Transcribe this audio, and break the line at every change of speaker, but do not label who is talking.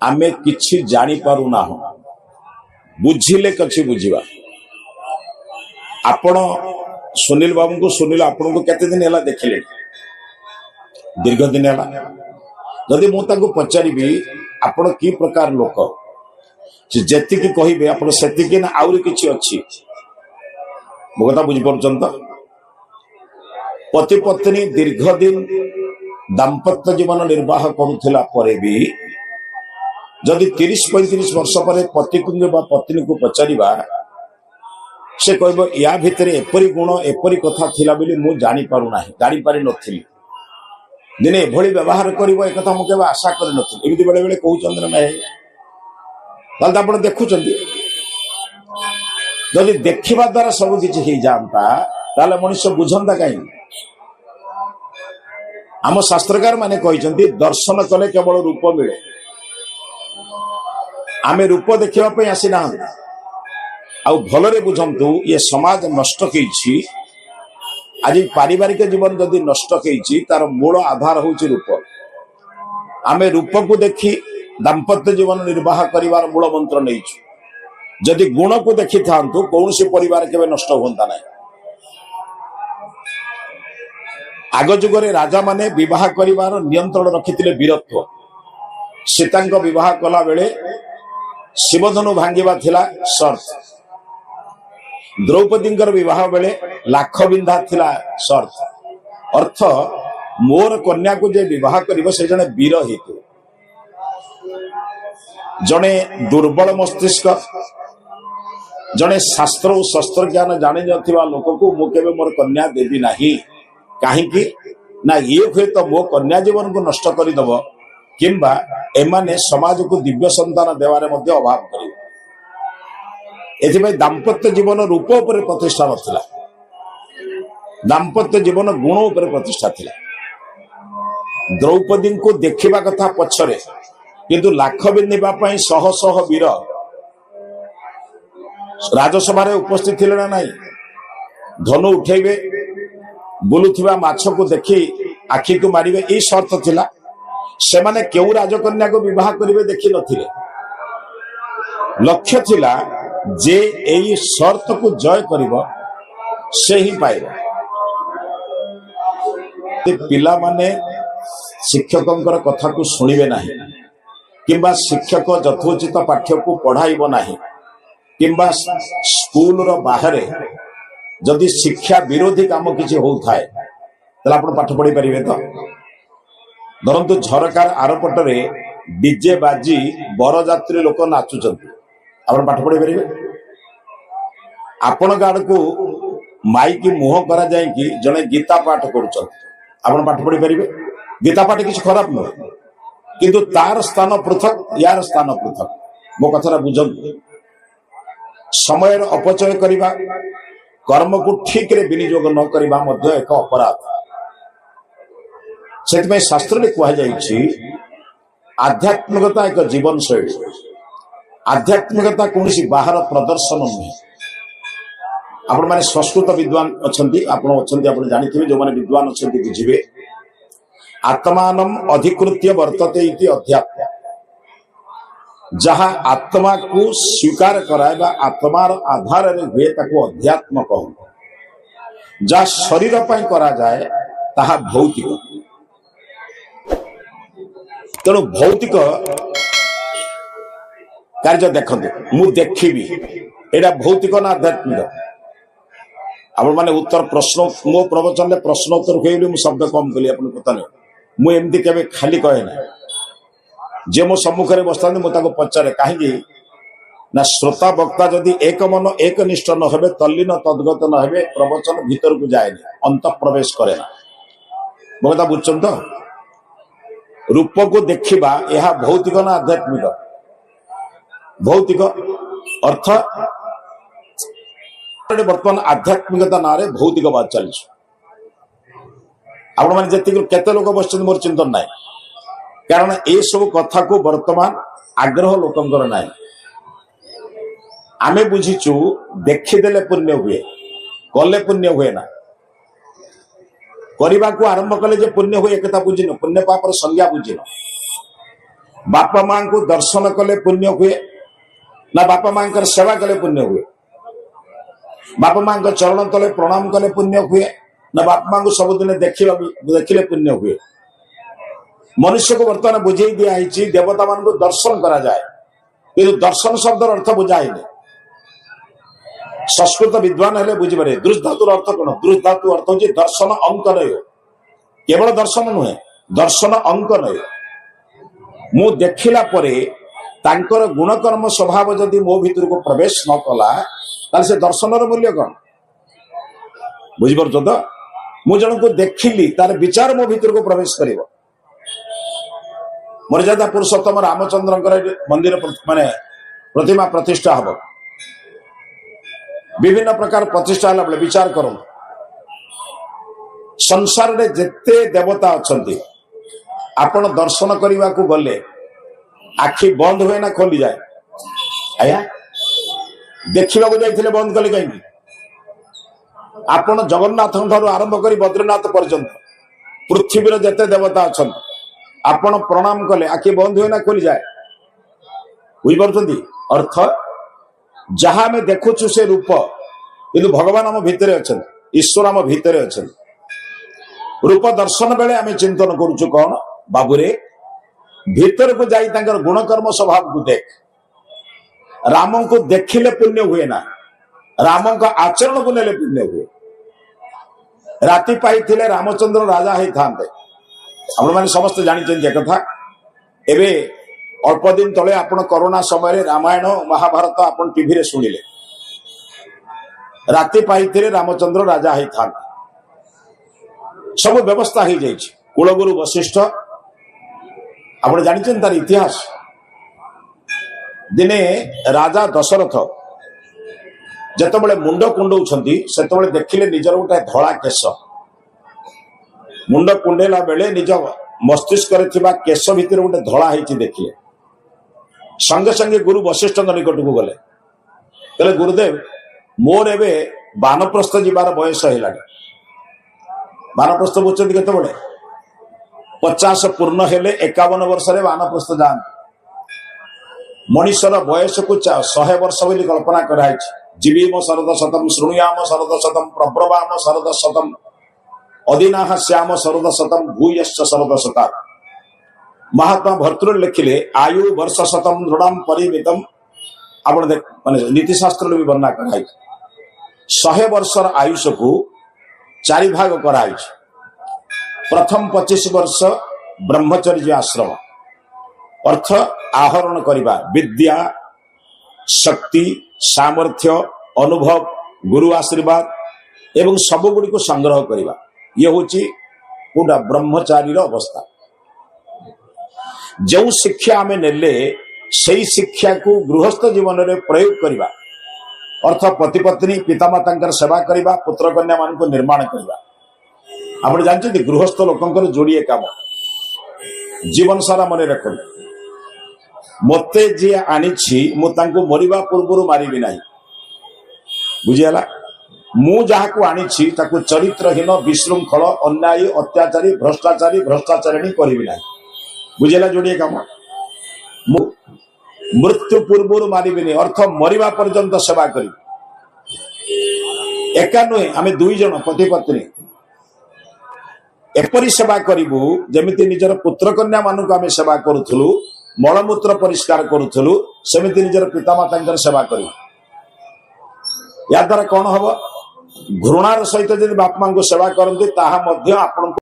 आमे किछि जानी पारु ना बुझिले कछि बुझिबा आपण सुनील बाबू को सुनील आपण को केते दिन हला देखिले दीर्घ दिन हला जदि मु ताको पचारिबी आपण की प्रकार लोक जेति की कहिबे आपण सेति की ना आउरी किछि अछि मो कथा बुझि परछन त पति पत्नी दीर्घ दिन दाम्पत्य जीवन निर्वाह करुथिला परे भी जदि 30-35 वर्ष पर पति को पत्नी को पचारिबा से कहबो या भितरे एपरी गुण एपरी कथा थिला बोली मु जानि पारु नाही जानि पारि नथिली दिने एभली व्यवहार करिवो ए कथा मु केबे आशा करि नथिली एमिति बेले बेले कहू चंद्र नै ताल आपण देखुचंदी जदि देखिबा द्वारा सब किछि हे जानता ताले मनुष्य बुझंदा काई आम शास्त्रकार माने कहिसंती दर्शन कले केवल रूप मिले आमे रूप देखिबा पई आसी ना आउ भलरे बुझंतु ये समाज नष्ट केछि आज पारिवारिक जीवन जदि नष्ट केछि तार मूल आधार होछि रूप आमे रूप को देखि दाम्पत्य जीवन निर्वाह करिवार मूल मंत्र नैछु जदि गुण को देखि थांतु कोनसी परिवार केबे नष्ट होंता नै आग जुगरे राजा माने विवाह करिवार नियंत्रण रखिथिले वीरत्व सीतांक विवाह कला बेले शिवधनु भांगिबा थिला शर्त द्रौपदी विवाह बेले लाख बिंधा थिला शर्त अर्थ मोर कन्या को जे विवाह करिवो से जने वीर हेतु जने दुर्बल मस्तिष्क जने शास्त्र और शस्त्र ज्ञान जानि नथिबा लोक को मु केबे मोर कन्या देबी नाही काहेकि ना ये हुए तो मो कन्या जीवन को नष्ट कर दब किंबा एमाने समाज को दिव्य संतान देवारे मध्य अभाव करिवे एथिबे दाम्पत्य जीवन रूप उपर प्रतिष्ठा नथिला दाम्पत्य जीवन गुण उपर प्रतिष्ठा थिला द्रौपदी को देखिबा कथा पछरे किंतु लाख बिंदिबा पई शह शह वीर राजसभा रे उपस्थित थिले ना नाही धनु उठेबे बुलुथिबा माछ को देखि आखि को मारिबे ए शर्त थिला से माने केउ राजकन्या को विवाह करिवे देखि नथिले लक्ष्य थिला जे एई शर्त को जय करिवो से ही पाइबो ते पिला माने शिक्षकंकर कथा को सुनिबे नाही किंबा शिक्षक यथोचित पाठ्य को पढ़ाइबो नाही किंबा स्कूल रो बाहरे जदि शिक्षा विरोधी काम किसी होउथाय तला आपण पाठ पढ़ी परिबे तो धरंतु झरकार आरपटरे डीजे बाजी बरजात्री लोक नाचुचंती आपण पाठ पढ़ी परिबे आपण गाड को माइक मुह करा जाय कि जने गीता पाठ करूचंती आपण पाठ पढ़ी परिबे गीता पाठ किछ खराब न किंतु तार स्थान पृथक यार स्थान पृथक मो कथरा बुझन समय अपचय करिबा कर्म को ठीक रे विनियोग न करिबा मध्य एक अपराध सेतमे शास्त्र रे कहै जाइछि आध्यात्मिकता एक जीवन शैली आध्यात्मिकता कोनसी बाहर प्रदर्शन नहीं आपण माने संस्कृत विद्वान अछंती आपण अछंती आपण जानिथिबे जो माने विद्वान अछंती बुझिबे आत्मानम अधिकृत्य वर्तते इति अध्यात्म जहाँ आत्मा को स्वीकार कराएबा आत्मार आधार रे हुए ताको अध्यात्म कहू जहाँ शरीर पई करा जाए ताहा भौतिक तेणु भौतिक कार्य देखते मु देखिबी एटा भौतिक ना आध्यात्मिक आपण माने उत्तर प्रश्न मो प्रवचन रे प्रश्न उत्तर कहली मु शब्द कम कली आपण पता नै मु एमती केबे खाली कहे ना जे मो सम्मुख में बसता मुझे पचारे कहीं ना श्रोता वक्ता जदि एक मन एक निष्ठ न हे तल्लीन तद्गत न हे प्रवचन भीतर को जाए अंत प्रवेश करे ना मो कथा बुझुन तो रूप को देखिबा यह भौतिक ना आध्यात्मिक भौतिक अर्थ बर्तमान आध्यात्मिकता ना भौतिक बात चली आपण मैंने जी केते लोक बस मोर चिंतन ना कारण ए सब कथा को वर्तमान आग्रह लोकंकर ना आमे बुझीचु देखिदेले पुण्य हुए कले पुण्य हुए ना करने को आरंभ कले जे पुण्य हुए एक बुझिन पुण्य पापर संज्ञा बुझिन बापा मां को दर्शन कले पुण्य हुए ना बापा मां सेवा कले पुण्य हुए? बापा मां चरण तले प्रणाम कले पुण्य हुए ना बापा मां को सबुदिन देखिले पुण्य हुए? मनुष्य को बर्तमान बुझे दिखाई देवता मान को दर्शन करा जाए, किंतु दर्शन शब्द अर्थ बुझाई संस्कृत विद्वान हेले बुझीपारे। दृश धातुर अर्थ कौन? दृश धातु अर्थ होची दर्शन अंकनय, केवल दर्शन नुहे, दर्शन अंकनय। मु देखिला परे तांकर गुणकर्म स्वभाव जदि मो भीतर को प्रवेश न कला ताले से दर्शनर मूल्य कौन? बुझिपार तो मु जन को देखिली तार विचार मो भीतर को प्रवेश करिवो। मर्यादा पुरुषोत्तम रामचंद्र मंदिर माने प्रतिमा प्रतिष्ठा हम विभिन्न प्रकार प्रतिष्ठा बेले विचार करूँ संसार रे जेते देवता अच्छी आपण दर्शन करने को गले आखि बंद हुए ना खोली जाए? आया देखा जाइए बंद कले कहीं? आपण जगन्नाथ आरंभ कर बद्रीनाथ पर्यंत पृथ्वी जेते देवता अच्छा आपण प्रणाम कले आखि बंद हुए ना खोली जाए? बुझिपारुछंती अर्थ? जहां आम देखुचु से रूप किंतु भगवान आम भितर अच्छा, ईश्वर आम भितर अच्छा। रूप दर्शन बेले आम चिंतन करुचु कौन? बाबूरे भीतर को जाई तांकर गुणकर्म स्वभाव को देख। राम को देखिले पुण्य हुए ना, राम का आचरण को नेले पुण्य हुए। राति पाई रामचंद्र राजा ही थांते आपण माने समस्त जानी कथा। एबे अल्प दिन तले आपण कोरोना समय रामायण महाभारत आपण टीवी रे सुनिले। राति पाई रामचंद्र राजा ही था, सब व्यवस्था हो जाए। कुलगुरु वशिष्ठ आपण जानी तार इतिहास। दिने राजा दशरथ जेतबेले मुंड कुंडौछंती सेतबेले देखिले निजर गोटे धला केश। मुंड कुंडेला बेले निज मस्तिष्क केश भितर गोटे धला होती देखिले। संगे संगे गुरु वशिष्ठ निकट को गले, कहले गुरुदेव मोर एबे बानप्रस्थ जीवार बयस है। बानप्रस्थ बुझे केते बड़े 50 पूर्ण हेले 51 वर्ष रे बानप्रस्थ जाते। मनुष्यर बयस को 100 वर्ष बोली कल्पना कराई। जीवीम शरद शतम शृणुयाम शरद शतम प्रब्रवाम शरद शतम अदिनाह श्याम शरद शतम भूयश्च शरद शता। महात्मा भर्तृ लिखिले आयु वर्ष शतम दृढ़ परिमितम। आप माने नीतिशास्त्र भी वर्णना कराई। 100 वर्षर आयुष को 4 भाग कराई। प्रथम 25 वर्ष ब्रह्मचर्य आश्रम, अर्थ आहरण करवा, विद्या शक्ति सामर्थ्य अनुभव गुरु आशीर्वाद एवं सबुगुड़ी को संग्रह करवा। ये हूँ पूरा ब्रह्मचारी अवस्था। जो शिक्षा आम नेले से शिक्षा को गृहस्थ जीवन में प्रयोग करवा, अर्थ पति पत्नी पितामाता सेवा करवा, पुत्र कन्या मान को निर्माण करवा। आप जानते गृहस्थ लोकंकर जोड़िए काम जीवन सारा मन रख। मते जी आनी मुझे मरिबा पूर्व मारिबी ना। बुझीगला? मु जहाँ को आनी चरित्रहीन विशृंखल अन्यायी अत्याचारी भ्रष्टाचारी भ्रष्टाचारिणी करी ना। बुझेला जोड़िए काम? मृत्यु पूर्व मारिबिनी, अर्थ मरिबा पर्यंत सेवा करी। एका नुहे आम 2 जन पति पत्नी एपरी सेवा करूँ जमीती निजर पुत्र कन्या मानक आम सेवा करूँ, मलमूत्र परिष्कार करूँ, सेमिति निजर पितामाता सेवा करूँ। या द्वारा कौन हम? घृणार सहित जब बापा को सेवा करते ताहा मध्य आपन